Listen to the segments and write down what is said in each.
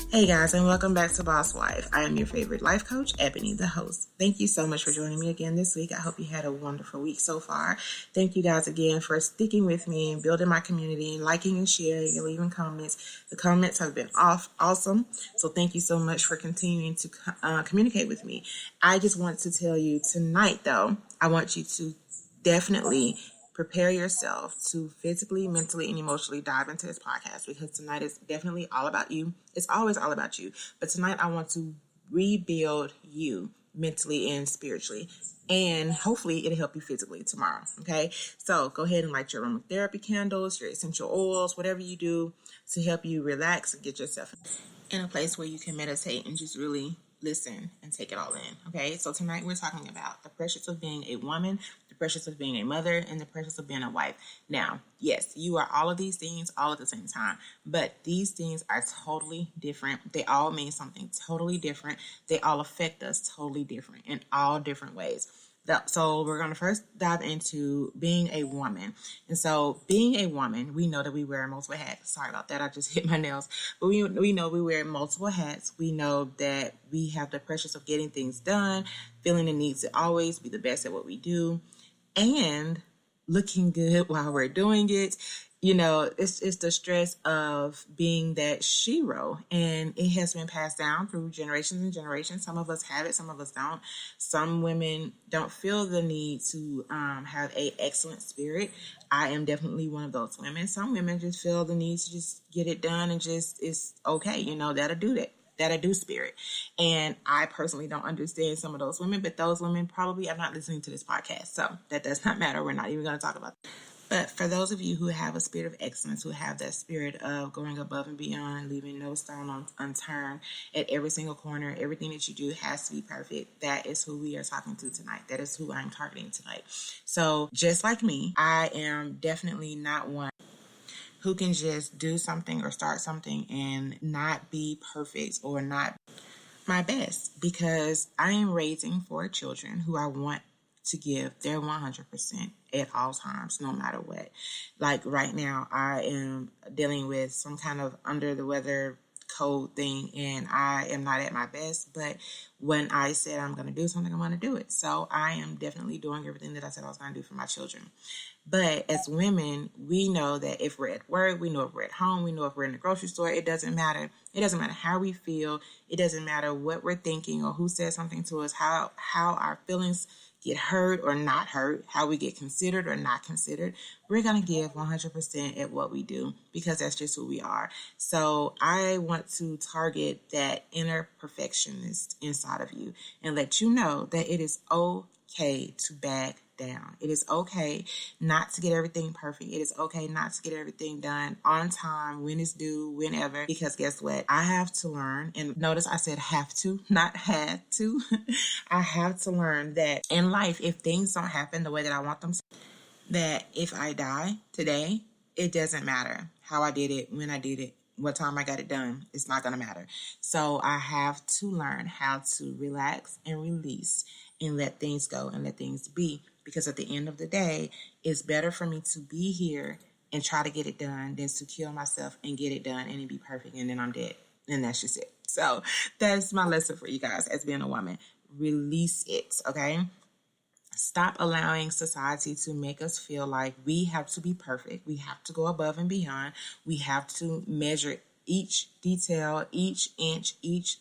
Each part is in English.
Hey guys, and welcome back to Boss Wife. I am your favorite life coach, Ebony, the host. Thank you so much for joining me again this week. I hope you had a wonderful week so far. Thank you guys again for sticking with me and building my community and liking and sharing and leaving comments. The comments have been awesome. So thank you so much for continuing to communicate with me. I just want to tell you tonight, though, I want you to definitely prepare yourself to physically, mentally, and emotionally dive into this podcast, because tonight is definitely all about you. It's always all about you. But tonight I want to rebuild you mentally and spiritually. And hopefully it'll help you physically tomorrow. Okay. So go ahead and light your aromatherapy candles, your essential oils, whatever you do to help you relax and get yourself in a place where you can meditate and just really listen and take it all in. Okay. So tonight we're talking about the pressures of being a woman, the pressures of being a mother, and the pressures of being a wife. Now, yes, you are all of these things all at the same time, but these things are totally different. They all mean something totally different. They all affect us totally different in all different ways. So we're going to first dive into being a woman. And so being a woman, we know that we wear multiple hats. Sorry about that. I just hit my nails. But we know we wear multiple hats. We know that we have the pressures of getting things done, feeling the need to always be the best at what we do, and looking good while we're doing it. You know, it's the stress of being that shero, and it has been passed down through generations and generations. Some of us have it, some of us don't. Some women don't feel the need to have a excellent spirit. I am definitely one of those women. Some women just feel the need to just get it done and just, it's okay, you know, that'll do that. That I do spirit. And I personally don't understand some of those women, but those women probably are not listening to this podcast. So that does not matter. We're not even going to talk about that. But for those of you who have a spirit of excellence, who have that spirit of going above and beyond, leaving no stone unturned at every single corner, everything that you do has to be perfect. That is who we are talking to tonight. That is who I'm targeting tonight. So just like me, I am definitely not one who can just do something or start something and not be perfect or not my best, because I am raising 4 children who I want to give their 100% at all times, no matter what. Like right now, I am dealing with some kind of under the weather cold thing, and I am not at my best, but when I said I'm going to do something, I'm going to do it. So I am definitely doing everything that I said I was going to do for my children. But as women, we know that if we're at work, we know if we're at home, we know if we're in the grocery store, it doesn't matter. It doesn't matter how we feel. It doesn't matter what we're thinking or who says something to us, how our feelings get hurt or not hurt, how we get considered or not considered. We're going to give 100% at what we do, because that's just who we are. So I want to target that inner perfectionist inside of you and let you know that it is okay to back down. It is okay not to get everything perfect. It is okay not to get everything done on time, when it's due, whenever, because guess what? I have to learn, and notice I said have to, not had to. I have to learn that in life, if things don't happen the way that I want them to, that if I die today, it doesn't matter how I did it, when I did it, what time I got it done. It's not going to matter. So I have to learn how to relax and release and let things go and let things be. Because at the end of the day, it's better for me to be here and try to get it done than to kill myself and get it done and it be perfect and then I'm dead. And that's just it. So that's my lesson for you guys as being a woman. Release it, okay? Stop allowing society to make us feel like we have to be perfect. We have to go above and beyond. We have to measure each detail, each inch, each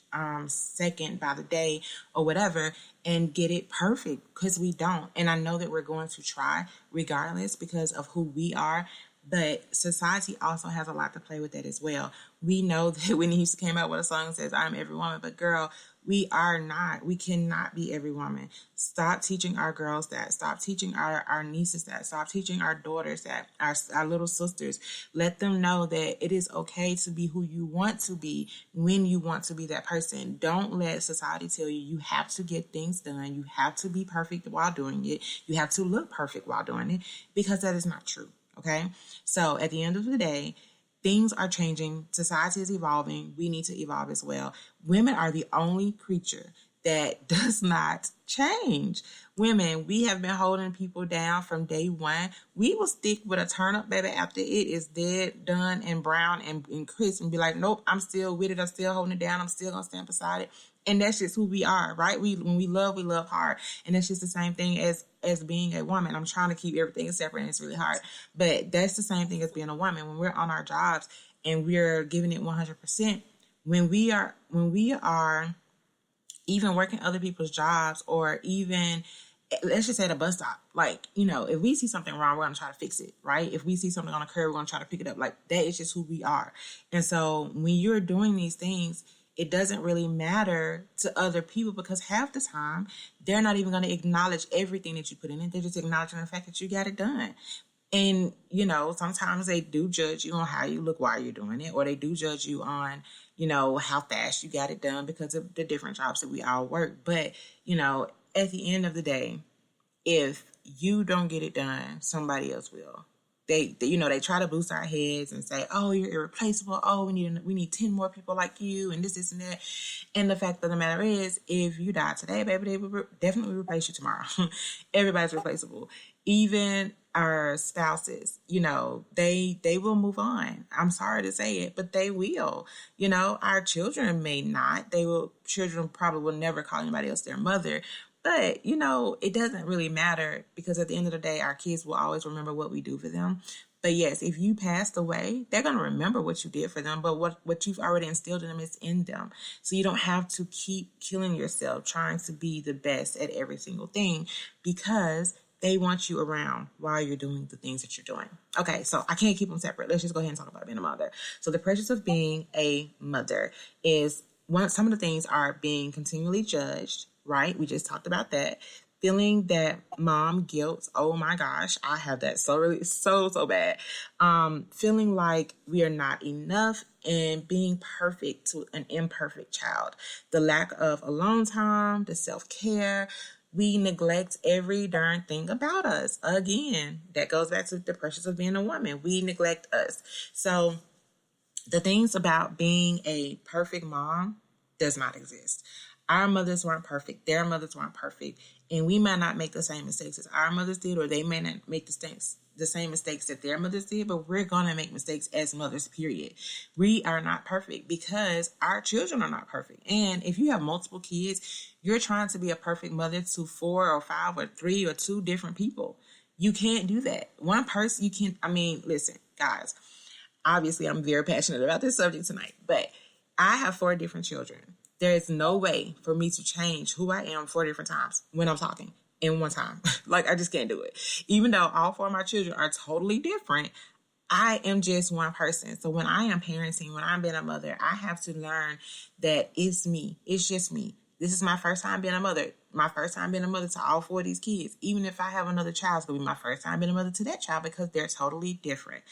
second by the day or whatever, and get it perfect, because we don't. And I know that we're going to try regardless because of who we are, but society also has a lot to play with that as well. We know that Whitney Houston came out with a song that says, I'm every woman, but girl, we are not. We cannot be every woman. Stop teaching our girls that. Stop teaching our nieces that. Stop teaching our daughters that, our little sisters. Let them know that it is okay to be who you want to be when you want to be that person. Don't let society tell you you have to get things done. You have to be perfect while doing it. You have to look perfect while doing it, because that is not true. Okay? So at the end of the day, things are changing. Society is evolving. We need to evolve as well. Women are the only creature that does not change. Women, we have been holding people down from day one. We will stick with a turn up, baby, after it is dead, done, and brown and crisp, and be like, nope, I'm still with it. I'm still holding it down. I'm still going to stand beside it. And that's just who we are, right? When we love hard. And that's just the same thing as being a woman. I'm trying to keep everything separate, and it's really hard. But that's the same thing as being a woman. When we're on our jobs and we're giving it 100%, when we are even working other people's jobs, or even, let's just say, at a bus stop, like, if we see something wrong, we're going to try to fix it, right? If we see something on a curb, we're going to try to pick it up. Like, that is just who we are. And so when you're doing these things, it doesn't really matter to other people, because half the time they're not even going to acknowledge everything that you put in it. They're just acknowledging the fact that you got it done. And, sometimes they do judge you on how you look while you're doing it, or they do judge you on, how fast you got it done, because of the different jobs that we all work. But, at the end of the day, if you don't get it done, somebody else will. They try to boost our heads and say, oh, you're irreplaceable. Oh, we need 10 more people like you, and this and that. And the fact of the matter is, if you die today, baby, they will definitely replace you tomorrow. Everybody's replaceable. Even our spouses, they will move on. I'm sorry to say it, but they will. Our children may not. Children probably will never call anybody else their mother. But, it doesn't really matter, because at the end of the day, our kids will always remember what we do for them. But yes, if you passed away, they're going to remember what you did for them. But what you've already instilled in them is in them. So you don't have to keep killing yourself trying to be the best at every single thing, because they want you around while you're doing the things that you're doing. Okay, so I can't keep them separate. Let's just go ahead and talk about being a mother. So the pressures of being a mother is, some of the things are being continually judged, right? We just talked about that. Feeling that mom guilt. Oh my gosh, I have that so bad. Feeling like we are not enough, and being perfect to an imperfect child. The lack of alone time, the self-care. We neglect every darn thing about us. Again, that goes back to the pressures of being a woman. We neglect us. So the things about being a perfect mom does not exist. Our mothers weren't perfect. Their mothers weren't perfect. And we might not make the same mistakes as our mothers did, or they may not make the same mistakes that their mothers did, but we're going to make mistakes as mothers, period. We are not perfect, because our children are not perfect. And if you have multiple kids, you're trying to be a perfect mother to 4 or 5 or 3 or 2 different people. You can't do that. One person, listen, guys, obviously I'm very passionate about this subject tonight, but I have 4 different children. There is no way for me to change who I am 4 different times when I'm talking in one time. Like, I just can't do it. Even though all 4 of my children are totally different, I am just one person. So when I am parenting, when I'm being a mother, I have to learn that it's me. It's just me. This is my first time being a mother. My first time being a mother to all 4 of these kids. Even if I have another child, it's going to be my first time being a mother to that child, because they're totally different.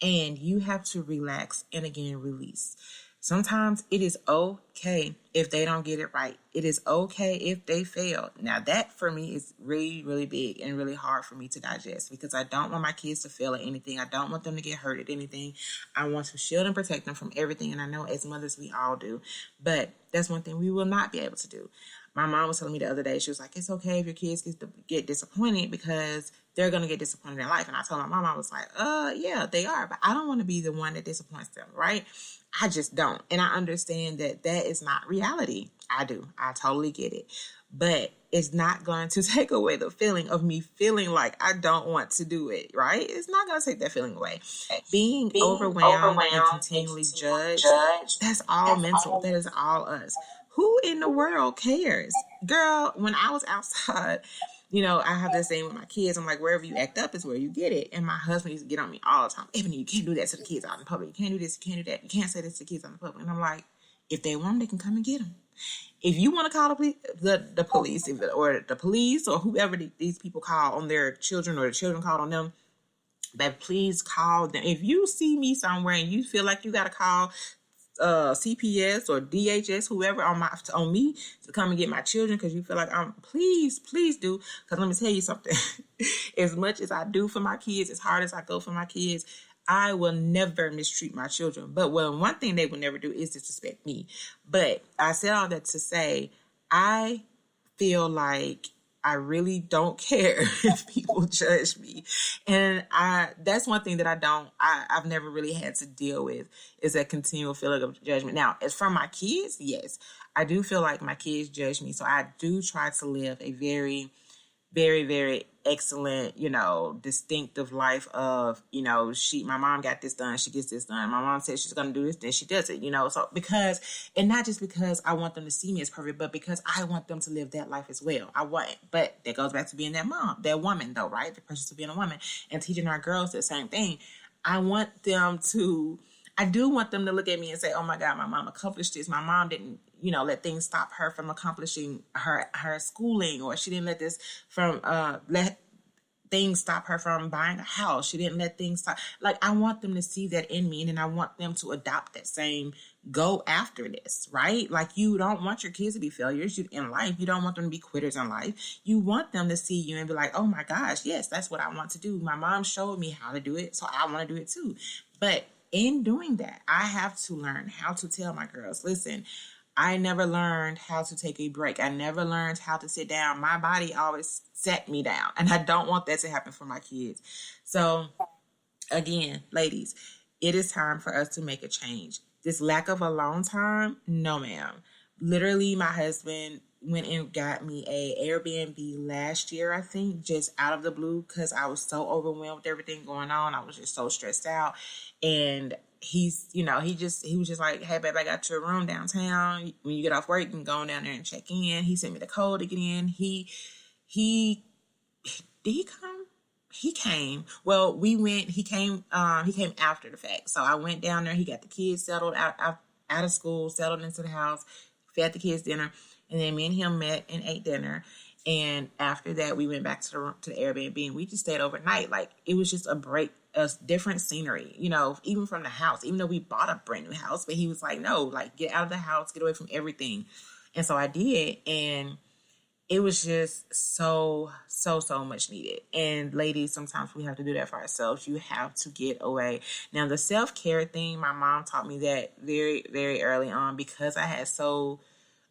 And you have to relax and, again, release. Sometimes it is okay if they don't get it right. It is okay if they fail. Now, that for me is really, really big and really hard for me to digest, because I don't want my kids to fail at anything. I don't want them to get hurt at anything. I want to shield and protect them from everything. And I know as mothers, we all do. But that's one thing we will not be able to do. My mom was telling me the other day, she was like, it's okay if your kids get disappointed, because they're going to get disappointed in life. And I told my mom, I was like, yeah, they are. But I don't want to be the one that disappoints them, right? I just don't. And I understand that is not reality. I do. I totally get it. But it's not going to take away the feeling of me feeling like I don't want to do it, right? It's not going to take that feeling away. Being overwhelmed and continually judged, that's all mental. That is all us. Who in the world cares? Girl, when I was outside, I have this thing with my kids. I'm like, wherever you act up is where you get it. And my husband used to get on me all the time. Ebony, you can't do that to the kids out in public. You can't do this, you can't do that. You can't say this to the kids out in public. And I'm like, if they want them, they can come and get them. If you want to call the police, or the police, or whoever these people call on their children, or the children call on them, but please call them. If you see me somewhere and you feel like you got to call CPS or DHS, whoever on me to come and get my children, because you feel like please do, because let me tell you something. As much as I do for my kids, as hard as I go for my kids, I will never mistreat my children. But one thing they will never do is disrespect me. But I said all that to say, I feel like I really don't care if people judge me. And that's one thing that I've never really had to deal with, is that continual feeling of judgment. Now, as for my kids, yes, I do feel like my kids judge me. So I do try to live a very, very, very excellent, distinctive life of, my mom got this done, she gets this done. My mom says she's going to do this, then she does it, so and not just because I want them to see me as perfect, but because I want them to live that life as well. But that goes back to being that mom, that woman though, right? The process of being a woman and teaching our girls the same thing. I do want them to look at me and say, oh my God, my mom accomplished this. My mom didn't, let things stop her from accomplishing her schooling, or she didn't let things stop her from buying a house. She didn't let things stop. Like, I want them to see that in me, and then I want them to adopt that same go after this, right? Like, you don't want your kids to be failures in life. You don't want them to be quitters in life. You want them to see you and be like, oh my gosh, yes, that's what I want to do. My mom showed me how to do it, so I want to do it too. But in doing that, I have to learn how to tell my girls, listen, I never learned how to take a break. I never learned how to sit down. My body always set me down, and I don't want that to happen for my kids. So again, ladies, it is time for us to make a change. This lack of alone time, no ma'am. Literally, my husband went and got me a Airbnb last year, I think, just out of the blue, because I was so overwhelmed with everything going on. I was just so stressed out. And he was just like, hey, babe, I got your room downtown. When you get off work, you can go down there and check in. He sent me the code to get in. Did he come? He came. Well, he came after the fact. So I went down there. He got the kids settled out of school, settled into the house, fed the kids dinner. And then me and him met and ate dinner. And after that, we went back to the Airbnb, and we just stayed overnight. Like, it was just a break, a different scenery, even from the house, even though we bought a brand new house. But he was like, no, like, get out of the house, get away from everything. And so I did. And it was just so much needed. And ladies, sometimes we have to do that for ourselves. You have to get away. Now, the self-care thing, my mom taught me that very, very early on, because I had so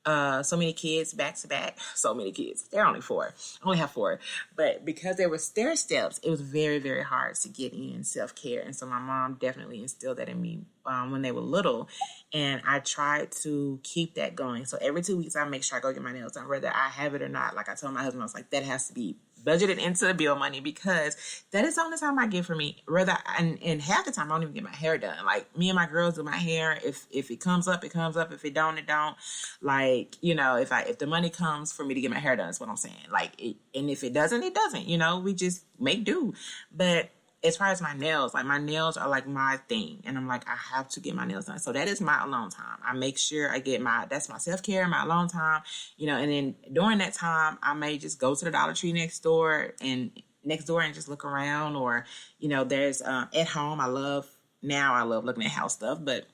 many kids back to back. So many kids. They're only 4. I only have 4. But because there were stair steps, it was very, very hard to get in self-care. And so my mom definitely instilled that in me when they were little. And I tried to keep that going. So every 2 weeks, I make sure I go get my nails done, whether I have it or not. Like I told my husband, I was like, that has to be budgeted into the bill money, because that is the only time I get for me. And half the time I don't even get my hair done. Like, me and my girls do my hair. If it comes up, it comes up. If it don't, it don't. Like, if the money comes for me to get my hair done, is what I'm saying. Like, and if it doesn't, it doesn't. We just make do. But as far as my nails are like my thing. And I'm like, I have to get my nails done. So that is my alone time. I make sure I get that's my self-care, my alone time, and then during that time, I may just go to the Dollar Tree next door and just look around, or, there's, at home. I love looking at house stuff, but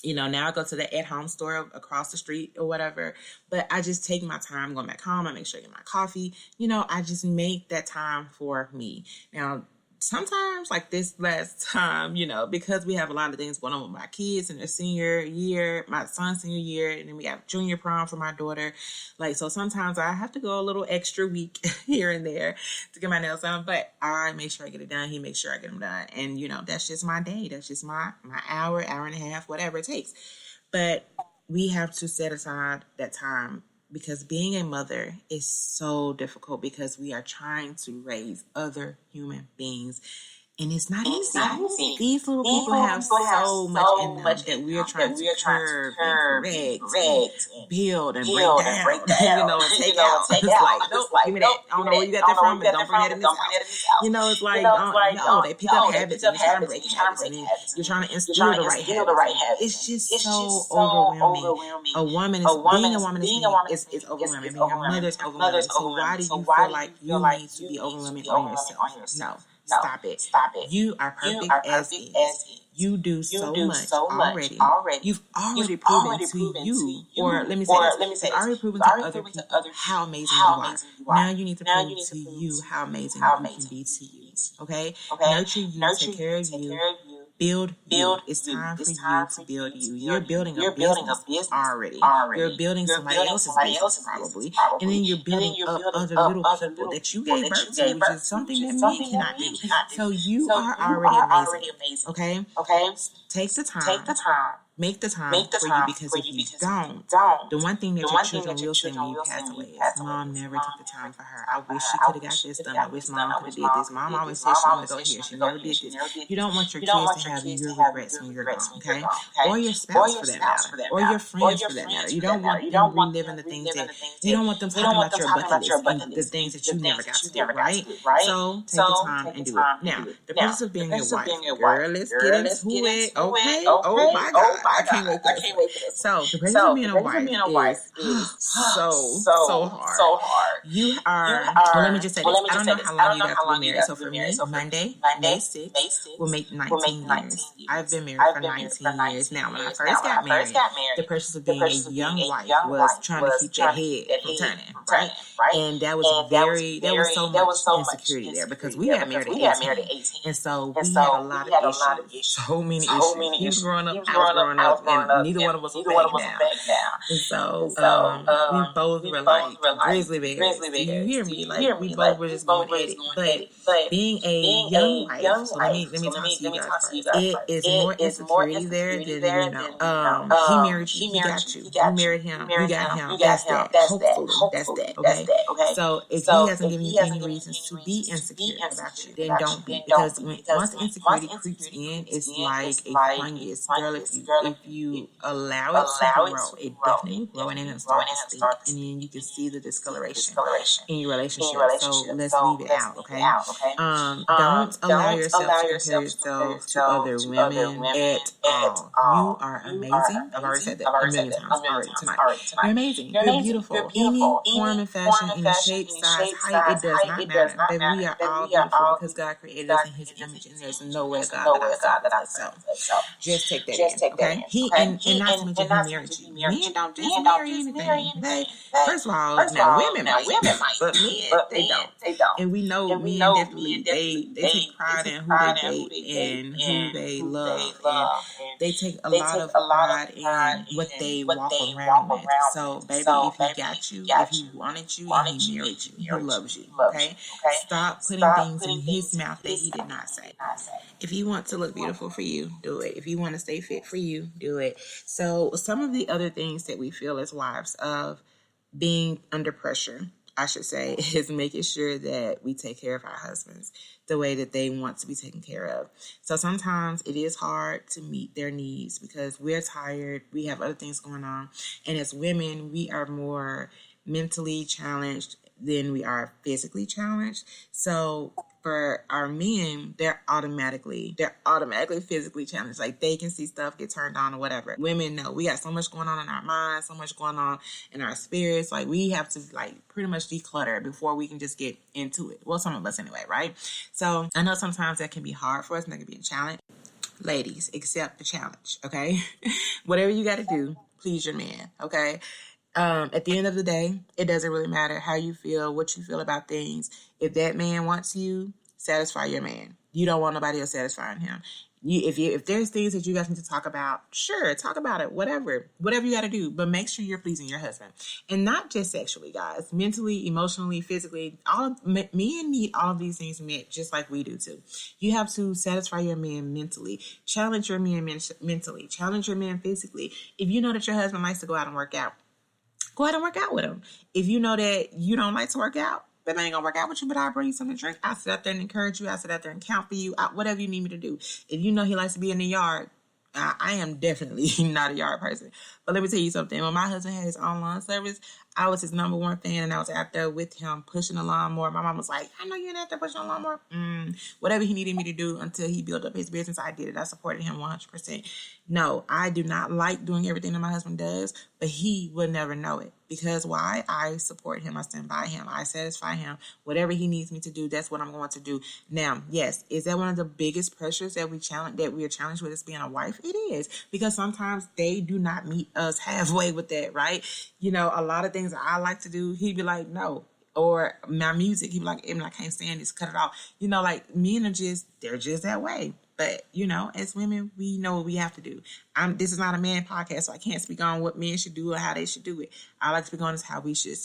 now I go to the at-home store across the street or whatever. But I just take my time going back home. I make sure I get my coffee. I just make that time for me. Now, sometimes, like this last time, because we have a lot of things going on with my kids in their senior year, my son's senior year, and then we have junior prom for my daughter. Like, so sometimes I have to go a little extra week here and there to get my nails done, but I make sure I get it done. He makes sure I get them done. And, that's just my day. That's just my hour and a half, whatever it takes. But we have to set aside that time, because being a mother is so difficult, because we are trying to raise other human beings. And it's not easy. These little people have so much in them that we are trying to curb and correct, build and break down, and take out. It's like, nope, give me that. I don't know where you got that from, but don't bring that in this house. It's like, no, they pick up habits and you're trying to break habits, and then you're trying to instill the right habits. It's just so overwhelming. Being a woman is overwhelming. Being a mother is overwhelming. So why do you feel like you need to be overwhelming on yourself? No. Stop it. You are perfect as is. You do so much already. You've already proven to you, or let me say this, you've already proven to other people how amazing you are. Now you need to prove to you how amazing you can be to you. Okay? Nurture you, take care of you. build you. It's time for you to build you. You're building a business already. You're building somebody else's business probably. And then you're building up other little people that you gave birth to, which is something that men cannot do. So you are already amazing. Okay? Take the time. Make the time for you, because if you don't, the one thing that your children will say when you pass away is, Mom never took the time for her. I wish she could have got this done. I wish Mom could have did this. Mom always said she wanted to go here. She never did this. You don't want your kids to have your regrets when you're gone, okay? Or your spouse for that matter. Or your friends for that matter. You don't want them reliving the things that, you don't want them talking about your bucket list and the things that you never got to do, right? So take the time and do it. Now, the purpose of being your wife. Girl, let's get into it, okay? Oh my God. I can't wait for this. So, the purpose of being a wife is so hard. You are, well, let me just say this. I don't know how long you got to be married. So, for me, Monday, May 6th, will make 19 years. I've been married for 19 years. Now, when I first got married, the purpose of being a young wife was trying to keep your head from turning, right? And that was so much insecurity there, because we got married at 18. And so, we had a lot of issues. So many issues. He was growing up, I was growing up, and neither one of us was back down. And so, we both were like grizzly bears. Do you hear me? Like, we both were just going at it. But being a young wife, so let me talk to you guys first. It is more insecurity there than you know. He married you, he got you. You married him, you got him. That's that. Hopefully, that's that. Okay. So if he hasn't given you any reasons to be insecure about you, then don't be. Because once insecurity creeps in, it's like a fungus. Girl, if you allow it to grow, it definitely will grow, and then it'll start to stink, and then you can see the discoloration in your relationship. So let's leave it out, okay? Don't allow yourself to compare yourself to other women at all. You are amazing. I've already said that a million times already tonight. You're amazing. You're beautiful. Any form and fashion, any shape, size, height, it does not matter. Baby, we are all beautiful because God created us in His image, and there's no way God that I saw. So just take that in, okay? And not to mention He married you. Men don't just marry anything. Okay? First of all, now women might, but men they don't. And we know men definitely they take pride in who they date and who they love, and they take a lot of pride in what they walk around with. So, baby, if He got you, if He wanted you, and He married you, He loves you. Okay? Stop putting things in His mouth that He did not say. If you want to look beautiful for you, do it. If you want to stay fit for you, do it. So some of the other things that we feel as wives of being under pressure, I should say, is making sure that we take care of our husbands the way that they want to be taken care of. So sometimes it is hard to meet their needs because we're tired, we have other things going on. And as women, we are more mentally challenged than we are physically challenged. So for our men, they're automatically physically challenged. Like, they can see stuff get turned on or whatever. Women, no, we got so much going on in our minds, so much going on in our spirits. Like, we have to pretty much declutter before we can just get into it. Well, some of us anyway, right? So I know sometimes that can be hard for us and that can be a challenge. Ladies, accept the challenge, okay? Whatever you got to do, please your man, okay? At the end of the day, it doesn't really matter how you feel, what you feel about things. If that man wants you, satisfy your man. You don't want nobody else satisfying him. If there's things that you guys need to talk about, sure, talk about it. Whatever you got to do, but make sure you're pleasing your husband, and not just sexually, guys. Mentally, emotionally, physically, men need all of these things met just like we do too. You have to satisfy your man mentally, challenge your man mentally, challenge your man physically. If you know that your husband likes to go out and work out, go ahead and work out with him. If you know that you don't like to work out, but I ain't gonna work out with you, but I'll bring you something to drink. I'll sit out there and encourage you. I'll sit out there and count for you. Whatever you need me to do. If you know he likes to be in the yard, I am definitely not a yard person. But let me tell you something. When my husband had his own lawn service, I was his number one fan, and I was out there with him pushing the lawnmower. My mom was like, I know you're out there pushing the lawnmower. Whatever he needed me to do until he built up his business, I did it. I supported him 100%. No, I do not like doing everything that my husband does, but he would never know it. Because why? I support him. I stand by him. I satisfy him. Whatever he needs me to do, that's what I'm going to do. Now, yes, is that one of the biggest pressures that we are challenged with as being a wife? It is. Because sometimes they do not meet us halfway with that, right? You know, a lot of things I like to do, he'd be like, no. Or my music, he'd be like, I can't stand this, cut it off. You know, like, men are they're just that way. But, as women, we know what we have to do. This is not a man podcast, so I can't speak on what men should do or how they should do it. I like to speak on is how we should,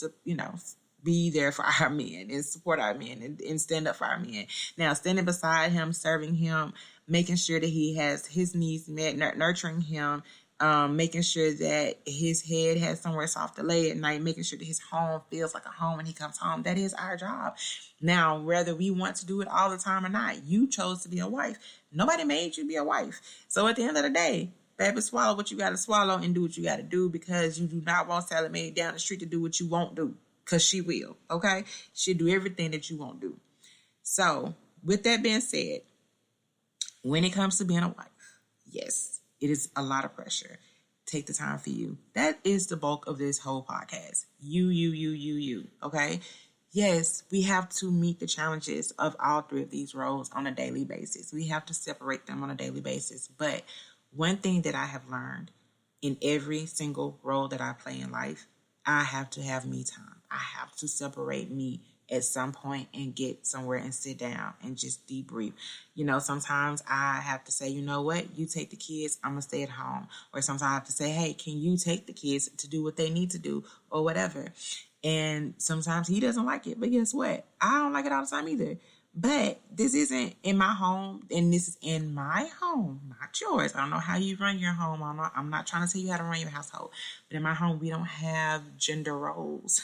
be there for our men and support our men and stand up for our men. Now, standing beside him, serving him, making sure that he has his needs met, nurturing him, making sure that his head has somewhere soft to lay at night, making sure that his home feels like a home when he comes home. That is our job. Now, whether we want to do it all the time or not, you chose to be a wife. Nobody made you be a wife. So at the end of the day, baby, swallow what you got to swallow and do what you got to do, because you do not want Sally Mae down the street to do what you won't do, because she will, okay? She'll do everything that you won't do. So with that being said, when it comes to being a wife, yes, it is a lot of pressure. Take the time for you. That is the bulk of this whole podcast. You, okay? Yes, we have to meet the challenges of all three of these roles on a daily basis. We have to separate them on a daily basis. But one thing that I have learned in every single role that I play in life, I have to have me time. I have to separate me at some point and get somewhere and sit down and just debrief. Sometimes I have to say, you know what, you take the kids, I'm going to stay at home. Or sometimes I have to say, hey, can you take the kids to do what they need to do or whatever? And sometimes he doesn't like it, but guess what? I don't like it all the time either. But this isn't in my home, and this is in my home, not yours. I don't know how you run your home. I'm not trying to tell you how to run your household. But in my home, we don't have gender roles.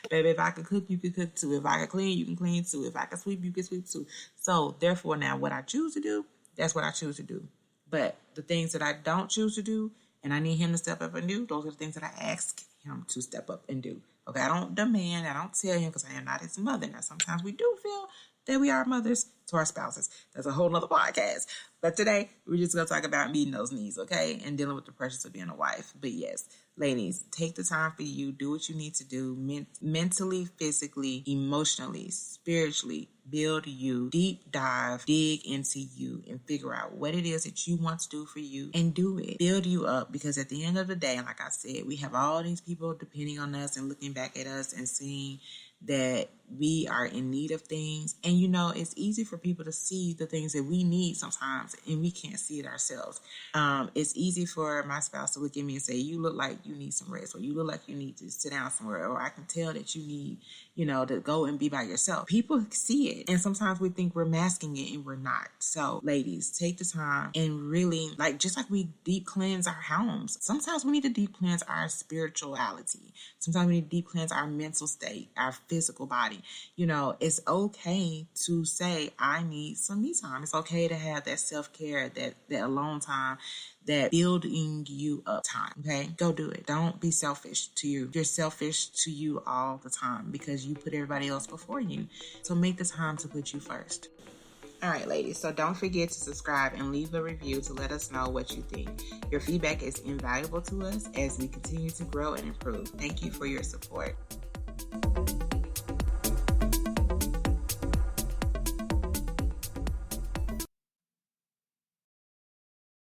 Baby, if I could cook, you could cook too. If I could clean, you can clean too. If I could sweep, you can sweep too. So therefore now, what I choose to do, that's what I choose to do. But the things that I don't choose to do, and I need him to step up and do, those are the things that I ask him to step up and do. Okay, I don't demand, I don't tell him, because I am not his mother. Now, sometimes we do feel that we are mothers to our spouses. That's a whole nother podcast. But today, we're just going to talk about meeting those needs, okay? And dealing with the pressures of being a wife. But yes, ladies, take the time for you. Do what you need to do. Mentally, physically, emotionally, spiritually. Build you. Deep dive. Dig into you. And figure out what it is that you want to do for you. And do it. Build you up. Because at the end of the day, like I said, we have all these people depending on us and looking back at us and seeing that we are in need of things. And it's easy for people to see the things that we need sometimes, and we can't see it ourselves. It's easy for my spouse to look at me and say, you look like you need some rest, or you look like you need to sit down somewhere, or I can tell that you need, to go and be by yourself. People see it, and sometimes we think we're masking it, and we're not. So ladies, take the time and really, just like we deep cleanse our homes, sometimes we need to deep cleanse our spirituality. Sometimes we need to deep cleanse our mental state, our physical body. It's okay to say, I need some me time. It's okay to have that self-care, that alone time, that building you up time. Okay, go do it. Don't be selfish to you. You're selfish to you all the time because you put everybody else before you. So make the time to put you first. All right, ladies, so don't forget to subscribe and leave a review to let us know what you think. Your feedback is invaluable to us as we continue to grow and improve. Thank you for your support.